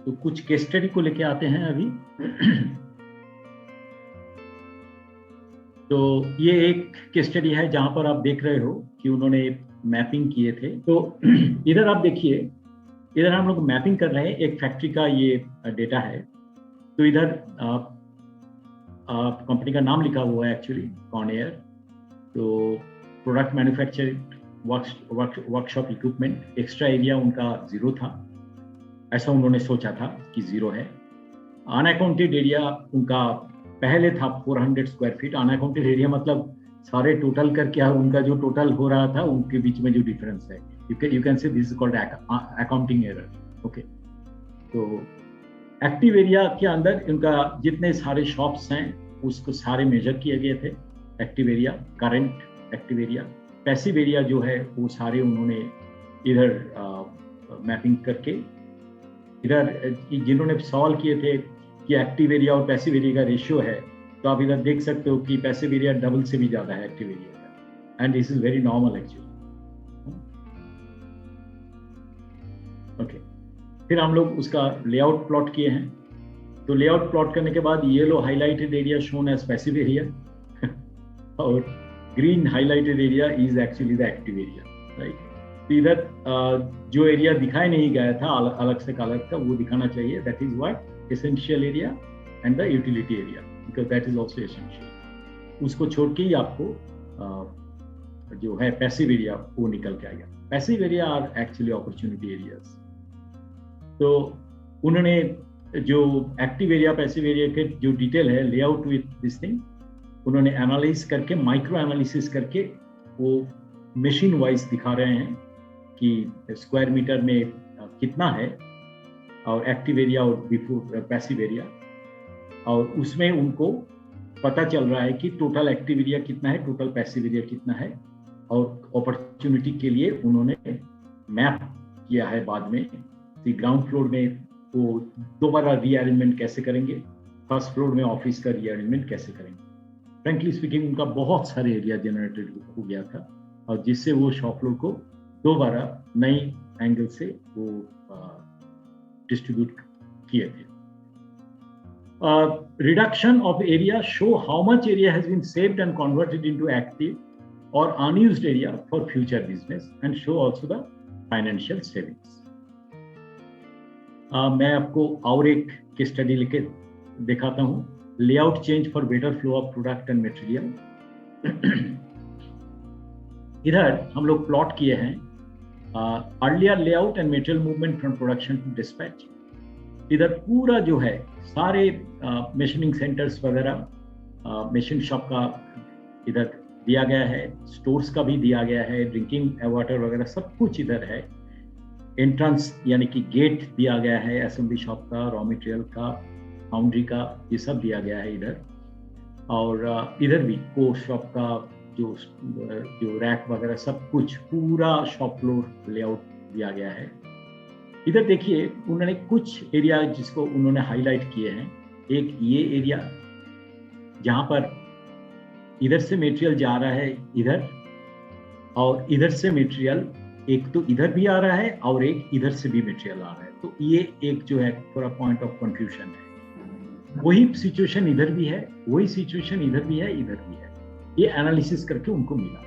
तो कुछ case study को लेके आते हैं अभी। तो ये एक केस स्टडी है जहां पर आप देख रहे हो कि उन्होंने मैपिंग किए थे। तो इधर आप देखिए, इधर हम लोग मैपिंग कर रहे हैं, एक फैक्ट्री का ये डेटा है। तो इधर कंपनी का नाम लिखा हुआ है एक्चुअली, कॉर्नियर। तो product manufacturing workshop equipment, extra area उनका 0 था, ऐसा उन्होंने सोचा था कि 0 है। अनअकाउंटेड एरिया उनका पहले था 400 स्क्वायर फीट। अनअकाउंटेड एरिया मतलब सारे टोटल करके उनका जो टोटल हो रहा था उनके बीच में जो डिफरेंस है, you can say this is called accounting error. Okay, तो एक्टिव एरिया के अंदर उनका जितने सारे शॉप्स हैं उसको सारे मेजर किए गए थे। Active area, current active area, passive area जो है वो सारे उन्होंने इधर मैपिंग करके, इधर जिन्होंने सवाल किए थे कि एक्टिव एरिया और पैसिव एरिया का रेशियो है, तो आप इधर देख सकते हो कि पैसिव एरिया डबल से भी ज्यादा है एक्टिव एरिया का, and this is very normal actually. Okay, फिर हम लोग उसका लेआउट प्लॉट किए हैं। तो लेआउट प्लॉट करने के बाद yellow highlighted area shown as passive area और green highlighted area is actually the active area, right. तो इधर जो एरिया दिखाई नहीं गया था अलग से कलर का, वो दिखाना चाहिए। That is what essential area and the utility area, because that is also essential. उसको छोड़ के ही आपको जो है पैसिव एरिया वो निकल के आएगा। Passive area are actually opportunity areas. तो उन्होंने जो एक्टिव एरिया पैसिव एरिया के जो डिटेल है लेआउट विथ दिस थिंग, उन्होंने एनालाइज करके, माइक्रो एनालिसिस करके वो मशीन वाइज दिखा रहे हैं कि स्क्वायर मीटर में कितना है और एक्टिव एरिया और बिफोर पैसिव एरिया, और उसमें उनको पता चल रहा है कि टोटल एक्टिव एरिया कितना है, टोटल पैसिव एरिया कितना है। और अपॉर्चुनिटी के लिए उन्होंने मैप किया है बाद में कि ग्राउंड फ्लोर में वो दोबारा रीअरेंजमेंट कैसे करेंगे, फर्स्ट फ्लोर में ऑफिस का रीअरेंजमेंट कैसे करेंगे। फ्रेंकली स्पीकिंग उनका बहुत सारे एरिया जनरेटेड हो गया था, और जिससे वो शॉप फ्लोर को दोबारा नई एंगल से वो डिस्ट्रीब्यूट किए थे। Reduction of area show how much area has been saved and converted into active और unused area for future business and show also the financial savings. मैं आपको और एक केस स्टडी लेके दिखाता हूँ, layout change for better flow of product and material. इधर हम लोग प्लॉट किए हैं earlier layout and material movement from production to dispatch. इधर पूरा जो है सारे मशीनिंग सेंटर्स वगैरह, मशीन शॉप का इधर दिया गया है, स्टोर्स का भी दिया गया है, ड्रिंकिंग वाटर वगैरह सब कुछ इधर है। एंट्रेंस यानी कि गेट दिया गया है, असेंबली शॉप का, रॉ मटेरियल का, फाउंड्री का, ये सब दिया गया है इधर। और इधर भी कोर शॉप का जो रैक वगैरह सब कुछ, पूरा शॉप फ्लोर लेआउट दिया गया है। इधर देखिए उन्होंने कुछ एरिया जिसको उन्होंने हाईलाइट किए हैं। एक ये एरिया जहां पर इधर से मटेरियल जा रहा है इधर, और इधर से मटेरियल एक तो इधर भी आ रहा है और एक इधर से भी मटेरियल आ रहा है। तो ये एक जो है थोड़ा पॉइंट ऑफ कंफ्यूजन है। वही सिचुएशन इधर भी है, वही सिचुएशन इधर भी है, इधर भी है। ये एनालिसिस करके उनको मिला।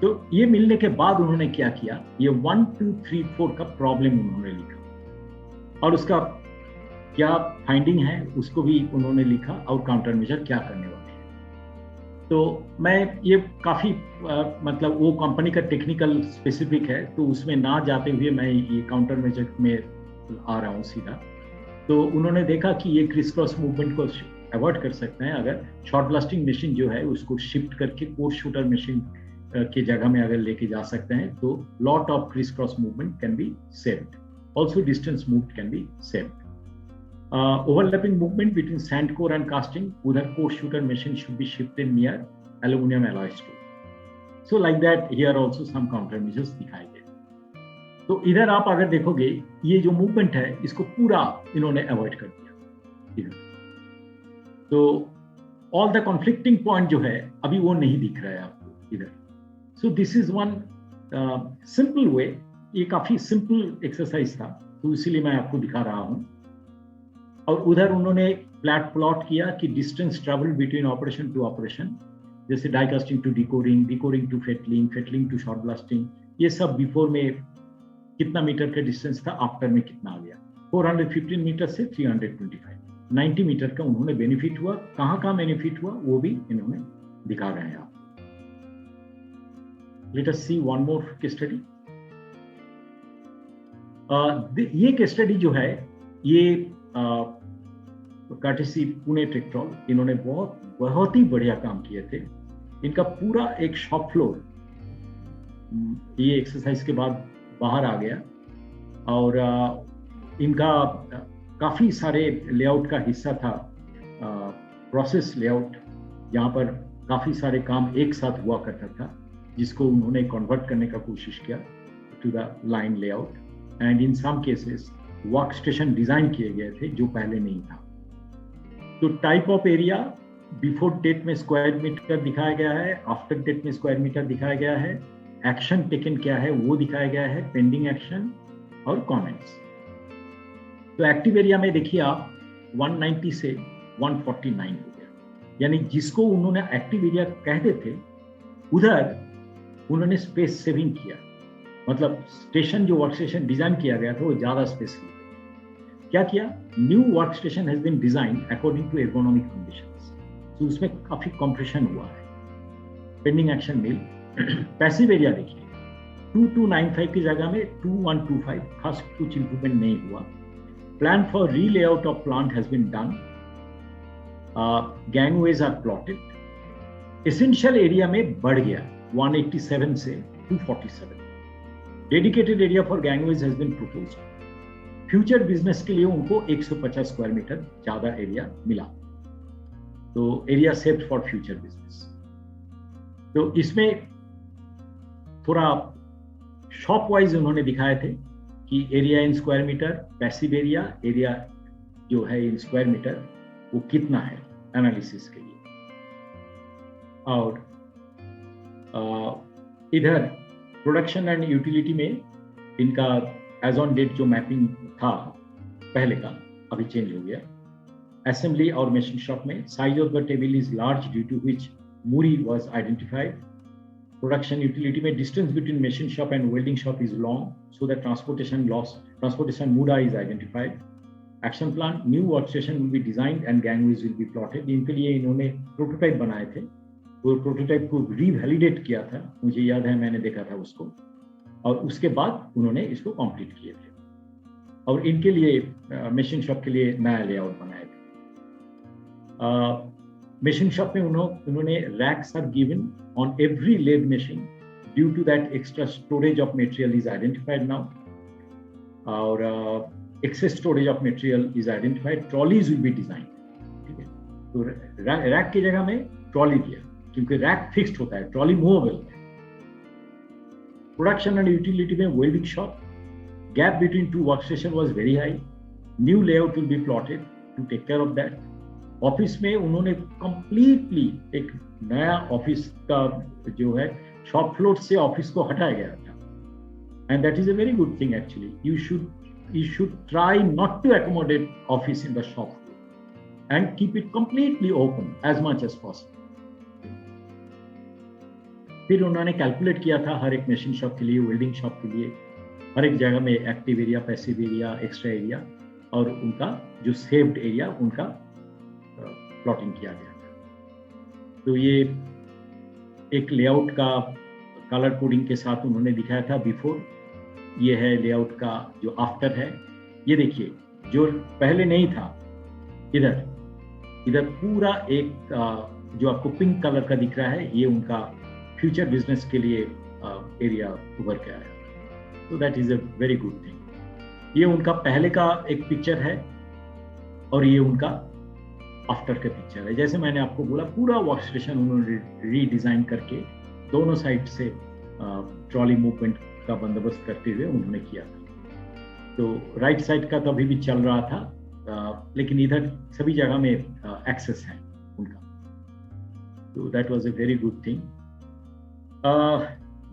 तो ये मिलने के बाद उन्होंने क्या किया, ये 1 2 3 4 का प्रॉब्लम उन्होंने लिखा, और उसका क्या फाइंडिंग है उसको भी उन्होंने लिखा, और काउंटर मेजर क्या करने वाले हैं। तो मैं ये काफी मतलब वो कंपनी का टेक्निकल स्पेसिफिक है, तो उसमें ना जाते हुए मैं ये काउंटर मेजर में आ रहा हूँ सीधा। तो उन्होंने देखा कि ये क्रिस क्रॉस मूवमेंट को अवॉइड कर सकते हैं अगर शॉर्ट ब्लास्टिंग मशीन जो है उसको शिफ्ट करके कोर्स शूटर मशीन की जगह में अगर लेके जा सकते हैं, तो lot of criss cross movement can be saved, also distance moved can be saved. Overlapping movement between sand core and casting, उधर core shooter machine should be shifted near aluminum alloy store. So like that here also some countermeasures दिखाए गए। तो इधर आप अगर देखोगे ये जो मूवमेंट है इसको पूरा इन्होंने अवॉइड कर दिया इधर। तो ऑल द कॉन्फ्लिक्टिंग पॉइंट जो है अभी वो नहीं दिख रहा है आपको इधर। So this is one simple way, ये काफी सिंपल एक्सरसाइज था, तो इसीलिए मैं आपको दिखा रहा हूँ। और उधर उन्होंने फ्लैट प्लॉट किया कि distance travel between operation to operation, जैसे die casting to decoring, decoring to fettling, fettling to shot blasting, ये सब बिफोर में कितना मीटर का डिस्टेंस था, आफ्टर में कितना आ गया। 415 मीटर से 325, 90 मीटर का उन्होंने बेनिफिट हुआ। कहाँ बेनिफिट हुआ वो भी इन्होंने दिखा रहे हैं आपको। लेट अस सी वन मोर केस स्टडी। ये केस स्टडी जो है ये कार्टेसी पुणे टेक्ट्रॉल, इन्होंने बहुत ही बढ़िया काम किए थे। इनका पूरा एक शॉप फ्लोर ये एक्सरसाइज के बाद बाहर आ गया और इनका काफी सारे लेआउट का हिस्सा था, प्रोसेस लेआउट, जहाँ पर काफी सारे काम एक साथ हुआ करता था, जिसको उन्होंने कन्वर्ट करने का कोशिश किया to the line layout. And in some cases work station design किए गए थे जो पहले नहीं था। तो type of area before date में स्क्वायर मीटर दिखाया गया है, आफ्टर डेट में स्क्वायर मीटर दिखाया गया है, एक्शन टेकन क्या है वो दिखाया गया है, पेंडिंग एक्शन और कमेंट्स। तो एक्टिव एरिया में देखिए आप 190 से 149 हो गया, यानी जिसको उन्होंने एक्टिव एरिया कहते थे उधर उन्होंने स्पेस सेविंग किया। मतलब स्टेशन जो वर्क स्टेशन डिजाइन किया गया था वो ज्यादा स्पेस लिया। क्या किया, new work station has been design according to ergonomic conditions, तो उसमें काफी कंप्रेशन हुआ है। पेंडिंग एक्शन मिल। पैसिव एरिया देखिए 2295 की जगह में 2125, खास कुछ इंप्रूवमेंट नहीं हुआ। Plan for relayout of plant has been done, gangways are plotted. Essential area में बढ़ गया 187 से 247। Dedicated area for gangways has been proposed. Future business के लिए उनको 150 स्क्वायर मीटर ज्यादा एरिया मिला, तो area saved for future business. तो इसमें थोड़ा शॉप वाइज उन्होंने दिखाए थे कि area in square metre, passive area जो है इन स्क्वायर मीटर वो कितना है एनालिसिस के लिए। और इधर प्रोडक्शन एंड यूटिलिटी में इनका एज ऑन डेट जो मैपिंग था पहले का अभी चेंज हो गया। असेंबली और मशीन शॉप में size of the table is large due to which muri was identified. Production utility में distance between machine shop and welding shop is long so that transportation muda is identified. Action plan, new work station will be designed and gangways will be plotted. इनके लिए इन्होंने prototype बनाए थे, वो prototype को रीवैलिडेट किया था, मुझे याद है मैंने देखा था उसको, और उसके बाद उन्होंने इसको कंप्लीट किए थे। और इनके लिए मशीन शॉप के लिए नया लेआउट बनाए थे। मशीन शॉप में उन्होंने racks are given on every lathe machine due to that extra storage of material is identified now, और excess storage of material is identified. Trolleys will be design, ठीक है। तो रैक की जगह में ट्रॉली दिया, क्योंकि रैक फिक्स्ड होता है, ट्रॉली मूवेबल है। प्रोडक्शन एंड यूटिलिटी में welding shop, gap between two work station was very high, new layout will be plotted to take care of that. Office में उन्होंने कंप्लीटली एक नया ऑफिस का जो है शॉप फ्लोर से ऑफिस को हटाया गया था, and that is a very good thing actually. you should try not to accommodate office in the shop floor and keep it completely open as much as possible. फिर उन्होंने calculate किया था हर एक मशीन शॉप के लिए, welding shop के लिए, हर एक जगह में active area, passive area, extra area और उनका जो सेव्ड एरिया उनका प्लॉटिंग किया गया था। तो ये एक लेआउट का कलर कोडिंग के साथ उन्होंने दिखाया था बिफोर। ये है लेआउट का जो आफ्टर है। ये देखिए जो पहले नहीं था, इधर पूरा एक जो आपको पिंक कलर का दिख रहा है, ये उनका फ्यूचर बिजनेस के लिए एरिया उभर के आया। तो that is a very good thing. ये उनका पहले का एक पिक्चर है और ये उनका आफ्टर का पिक्चर है। जैसे मैंने आपको बोला, पूरा वर्क स्टेशन उन्होंने रीडिजाइन करके दोनों साइड से ट्रॉली मूवमेंट का बंदोबस्त करते हुए उन्होंने किया था। तो राइट साइड का तो अभी भी चल रहा था, लेकिन इधर सभी जगह में एक्सेस है उनका। तो that was a very good thing.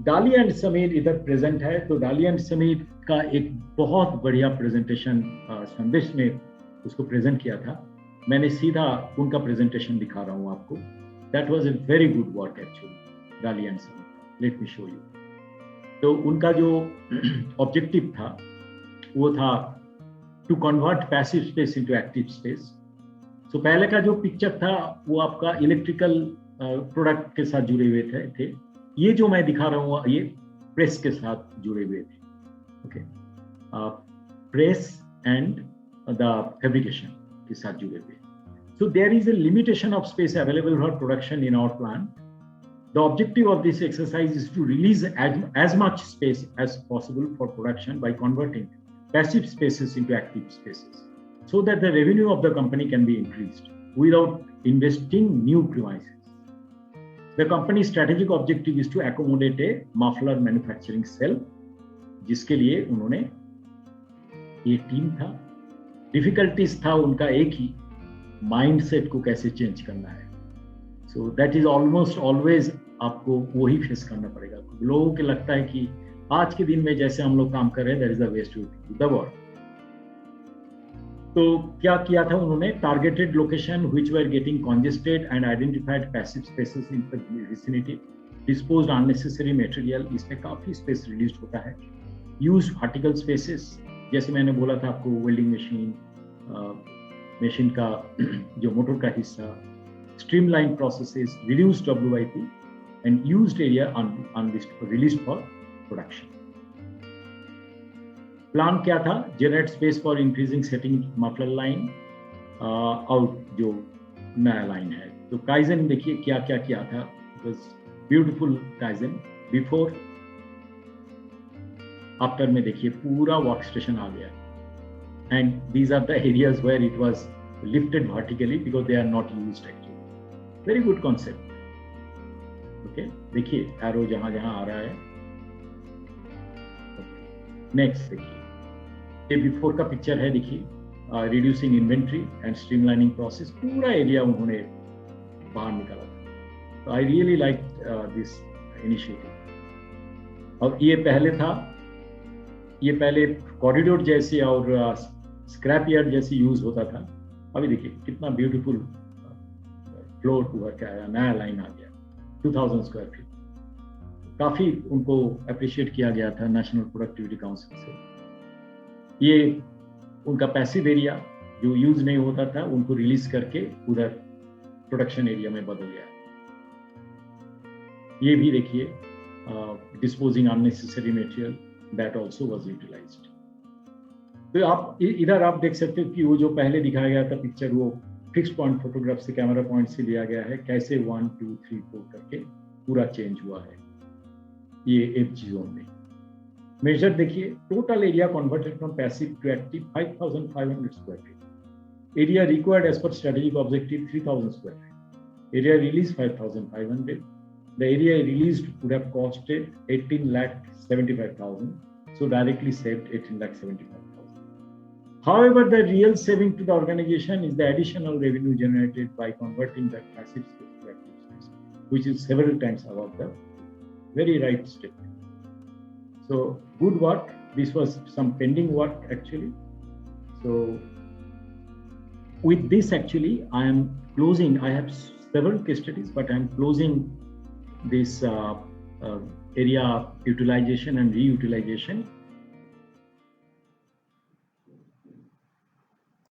डाली एंड समीर इधर प्रेजेंट है। तो डाली एंड समीर का एक बहुत बढ़िया प्रेजेंटेशन संदेश में उसको प्रेजेंट किया था, मैंने सीधा उनका प्रेजेंटेशन दिखा रहा हूँ आपको. That was a very good work actually, गाली and son. Let me show you. तो उनका जो ऑब्जेक्टिव था वो था to convert passive space into active space. तो पहले का जो पिक्चर था वो आपका इलेक्ट्रिकल प्रोडक्ट के साथ जुड़े हुए थे. ये जो मैं दिखा रहा हूँ ये प्रेस के साथ जुड़े हुए थे. Okay, press and the fabrication के साथ जुड़े हुए. So there is a limitation of space available for production in our plant. The objective of this exercise is to release as much space as possible for production by converting passive spaces into active spaces, so that the revenue of the company can be increased without investing new premises. The company's strategic objective is to accommodate a muffler manufacturing cell, जिसके लिए उन्होंने ये team था. Difficulties था उनका एक ही, mindset को कैसे चेंज करना है. So that is almost always आपको वही फेस करना पड़ेगा. लोगों को लगता है कि आज के दिन में जैसे हम लोग काम कर रहे हैं, that is the waste to the world. तो क्या किया था उन्होंने, targeted location which were getting congested and identified passive spaces in the vicinity, disposed unnecessary material, इसमें काफी स्पेस रिलीज होता है. यूज वर्टिकल स्पेसेस, जैसे मैंने बोला था आपको, वेल्डिंग मशीन का जो मोटर का हिस्सा, streamline processes, reduce WIP and used area release for production. Plan क्या था, generate space for increasing setting muffler line और जो नया लाइन है. तो काइजन देखिए क्या क्या किया था. It was beautiful kaizen. Before after में देखिए पूरा वर्क स्टेशन आ गया. And these are the areas where it was lifted vertically because they are not used actually. Very good concept. Okay, देखिए एरो जहां जहां आ रहा है. नेक्स्ट देखिए, ये बिफोर का पिक्चर है. देखिए reducing inventory and streamlining process, पूरा एरिया उन्होंने बाहर निकाला था. तो I really like this initiative. और ये पहले था, ये पहले कॉरिडोर जैसे और स्क्रैप यार्ड जैसे यूज होता था. अभी देखिए कितना ब्यूटीफुल फ्लोर टू वर्क आया, नया लाइन आ गया, 2000 स्क्वायर फीट. काफी उनको अप्रिशिएट किया गया था नेशनल प्रोडक्टिविटी काउंसिल से. ये उनका पैसिव एरिया जो यूज नहीं होता था उनको रिलीज करके उधर प्रोडक्शन एरिया में बदल गया. ये भी देखिए disposing unnecessary material, that also was utilized. तो आप इधर आप देख सकते हो कि वो जो पहले दिखाया गया था पिक्चर, वो फिक्स पॉइंट फोटोग्राफ से, कैमरा पॉइंट से लिया गया है. कैसे 1 2 3 4 करके पूरा चेंज हुआ है ये FG जोन में. मेजर देखिए, total area converted from passive to active 5500 square feet. Area required as per strategic objective 3000 square feet. Area release 5500. The area released would have costed 18,75,000, so directly saved 18,75,000. However, the real saving to the organization is the additional revenue generated by converting that passive space to active space, which is several times above the very right statement. So good work. This was some pending work actually. So with this actually, I am closing. I have several case studies, but I am closing this area utilization and reutilization